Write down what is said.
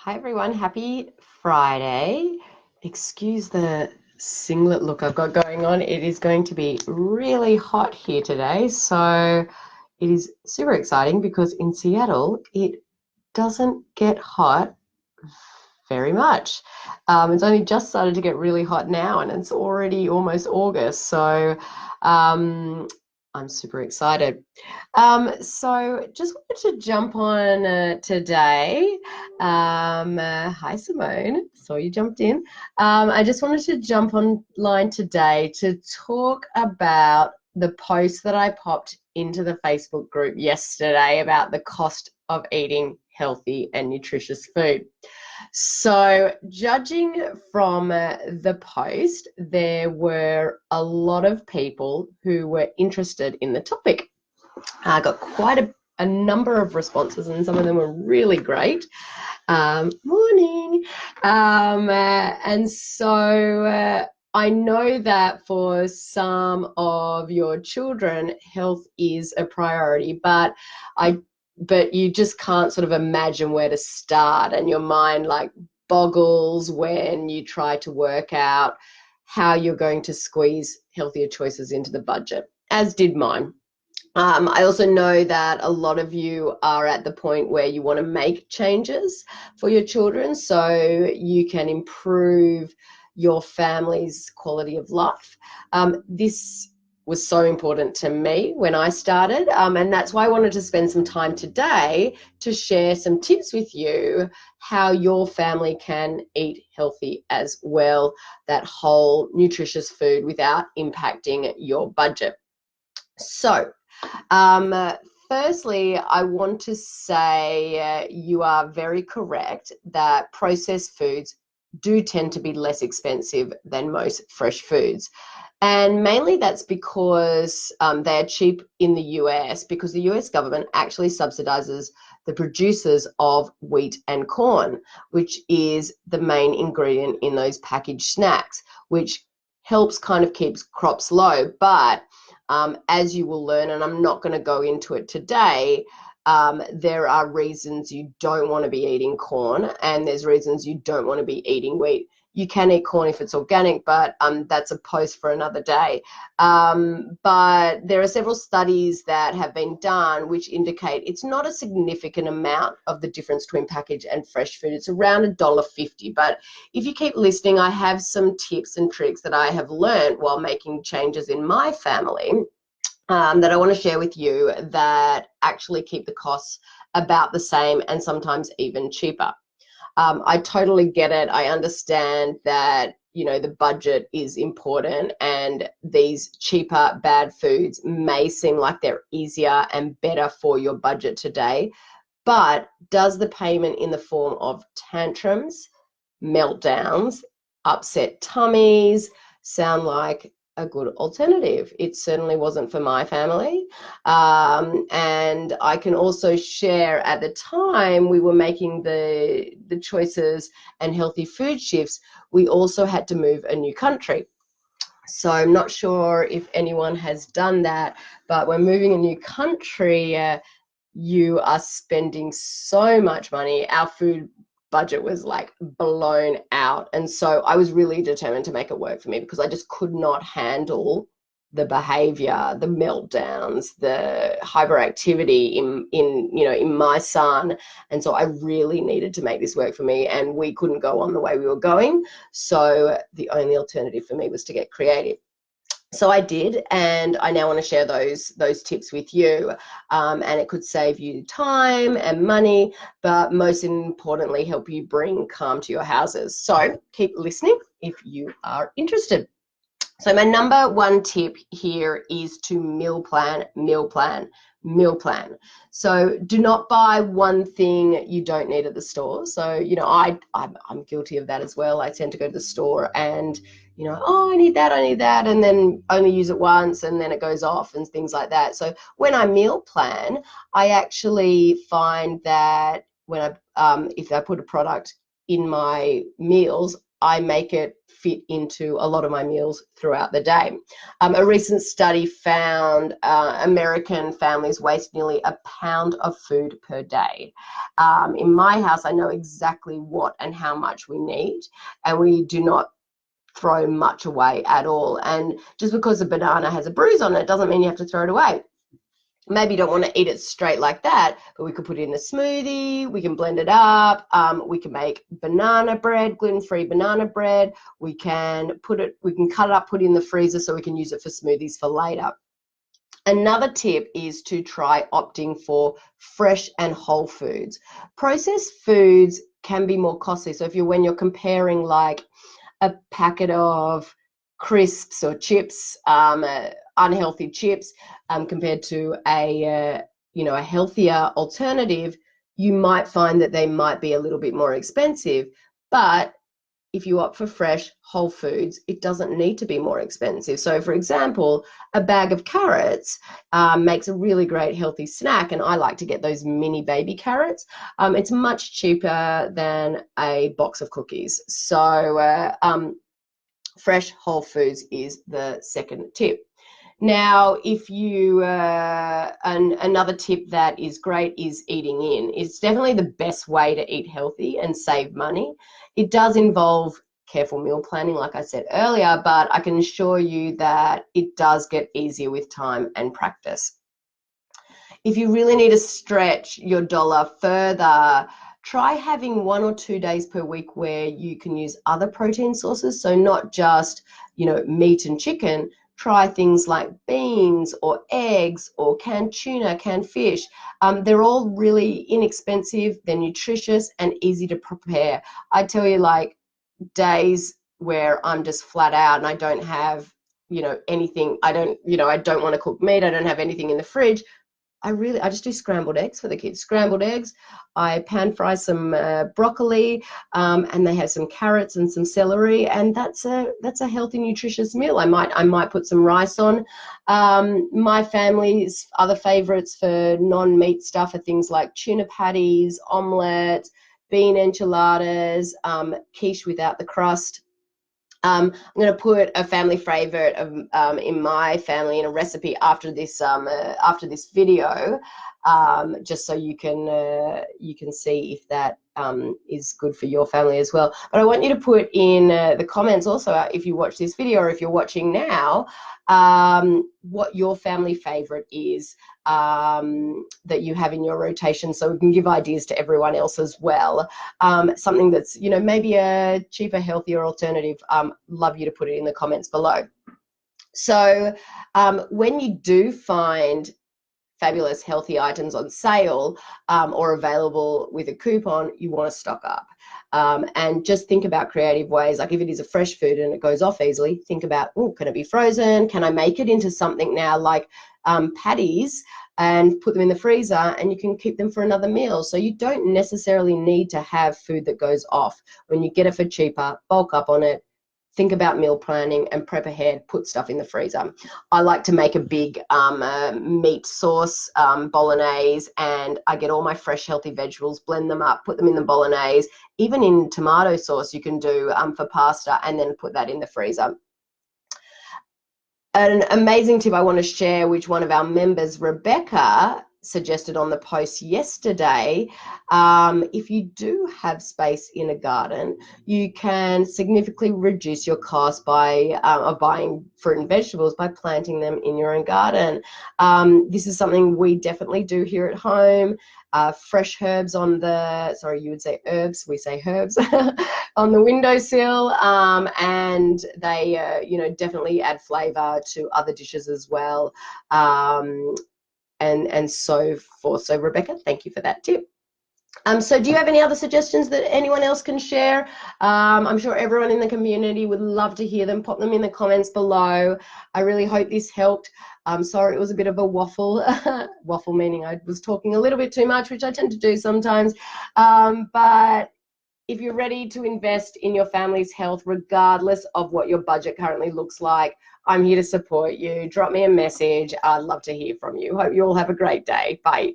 Hi everyone, happy Friday. Excuse the singlet look I've got going on. It is going to be really hot here today, so it is super exciting because in Seattle it doesn't get hot very much. It's only just started to get really hot now and it's already almost August, so um, I'm super excited. So just wanted to jump on today. Hi, Simone. Saw you jumped in. I just wanted to jump online today to talk about the post that I popped into the Facebook group yesterday about the cost of eating healthy and nutritious food. So, judging from the post, there were a lot of people who were interested in the topic. I got quite a number of responses, and some of them were really great. Morning. And so I know that for some of your children, health is a priority, but you just can't sort of imagine where to start, and your mind like boggles when you try to work out how you're going to squeeze healthier choices into the budget, as did mine. I also know that a lot of you are at the point where you want to make changes for your children so you can improve your family's quality of life. This was so important to me when I started, and that's why I wanted to spend some time today to share some tips with you how your family can eat healthy as well, that whole nutritious food without impacting your budget. So, um, firstly, I want to say you are very correct that processed foods do tend to be less expensive than most fresh foods. And mainly that's because they're cheap in the US, because the US government actually subsidizes the producers of wheat and corn, which is the main ingredient in those packaged snacks, which helps kind of keeps crops low. But as you will learn, and I'm not going to go into it today, there are reasons you don't want to be eating corn, and there's reasons you don't want to be eating wheat. You can eat corn if it's organic, but that's a post for another day. But there are several studies that have been done which indicate it's not a significant amount of the difference between packaged and fresh food. It's around $1.50. But if you keep listening, I have some tips and tricks that I have learned while making changes in my family that I want to share with you that actually keep the costs about the same and sometimes even cheaper. I totally get it. I understand that, you know, the budget is important and these cheaper bad foods may seem like they're easier and better for your budget today. But does the payment in the form of tantrums, meltdowns, upset tummies sound like a good alternative? It certainly wasn't for my family. And I can also share, at the time we were making the choices and healthy food shifts, we also had to move a new country. So I'm not sure if anyone has done that, but when moving a new country, you are spending so much money. Our food budget was like blown out. And so I was really determined to make it work for me because I just could not handle the behavior, the meltdowns, the hyperactivity in my son. And so I really needed to make this work for me, and we couldn't go on the way we were going. So the only alternative for me was to get creative. So I did, and I now want to share those tips with you, and it could save you time and money, but most importantly help you bring calm to your houses. So keep listening if you are interested. So my number one tip here is to meal plan, meal plan, meal plan. So do not buy one thing you don't need at the store. So, you know, I'm guilty of that as well. I tend to go to the store and, you know, oh, I need that, and then only use it once and then it goes off and things like that. So when I meal plan, I actually find that when if I put a product in my meals, I make it fit into a lot of my meals throughout the day. A recent study found American families waste nearly a pound of food per day. In my house, I know exactly what and how much we need, and we do not throw much away at all. And just because a banana has a bruise on it doesn't mean you have to throw it away. Maybe you don't want to eat it straight like that, but we could put it in a smoothie, we can blend it up, we can make banana bread, gluten-free banana bread, we can cut it up, put it in the freezer so we can use it for smoothies for later. Another tip is to try opting for fresh and whole foods. Processed foods can be more costly, so when you're comparing like a packet of crisps or chips, unhealthy chips, compared to a healthier alternative, you might find that they might be a little bit more expensive. But if you opt for fresh whole foods, it doesn't need to be more expensive. So for example, a bag of carrots makes a really great healthy snack, and I like to get those mini baby carrots. It's much cheaper than a box of cookies. So fresh whole foods is the second tip. Now, if you another tip that is great is eating in. It's definitely the best way to eat healthy and save money. It does involve careful meal planning, like I said earlier, but I can assure you that it does get easier with time and practice. If you really need to stretch your dollar further, try having 1 or 2 days per week where you can use other protein sources. So not just, meat and chicken. Try things like beans or eggs or canned tuna, canned fish. They're all really inexpensive, they're nutritious and easy to prepare. I tell you, like, days where I'm just flat out and I don't have, anything, I don't want to cook meat, I don't have anything in the fridge, I just do scrambled eggs for the kids. Scrambled eggs, I pan fry some broccoli, and they have some carrots and some celery, and that's a healthy, nutritious meal. I might put some rice on. My family's other favorites for non-meat stuff are things like tuna patties, omelette, bean enchiladas, quiche without the crust. I'm going to put a family favorite of in my family in a recipe after this video, just so you can see if that is good for your family as well. But I want you to put in the comments also, if you watch this video or if you're watching now, what your family favorite is that you have in your rotation, so we can give ideas to everyone else as well. Something that's maybe a cheaper, healthier alternative. Love you to put it in the comments below. So when you do find fabulous healthy items on sale or available with a coupon, you want to stock up. And just think about creative ways. Like if it is a fresh food and it goes off easily, think about, can it be frozen? Can I make it into something now like patties and put them in the freezer, and you can keep them for another meal? So you don't necessarily need to have food that goes off. When you get it for cheaper, bulk up on it. Think about meal planning and prep ahead, put stuff in the freezer. I like to make a big meat sauce, bolognese, and I get all my fresh healthy vegetables, blend them up, put them in the bolognese. Even in tomato sauce you can do for pasta, and then put that in the freezer. An amazing tip I want to share, which one of our members, Rebecca, suggested on the post yesterday. If you do have space in a garden, you can significantly reduce your cost by of buying fruit and vegetables by planting them in your own garden. This is something we definitely do here at home. Fresh herbs on the, sorry, you would say herbs, we say herbs, on the windowsill, and they, definitely add flavor to other dishes as well. And so forth. So Rebecca, thank you for that tip. So do you have any other suggestions that anyone else can share? I'm sure everyone in the community would love to hear them. Pop them in the comments below. I really hope this helped. I'm sorry it was a bit of a waffle. Waffle meaning I was talking a little bit too much, which I tend to do sometimes. But if you're ready to invest in your family's health, regardless of what your budget currently looks like, I'm here to support you. Drop me a message. I'd love to hear from you. Hope you all have a great day. Bye.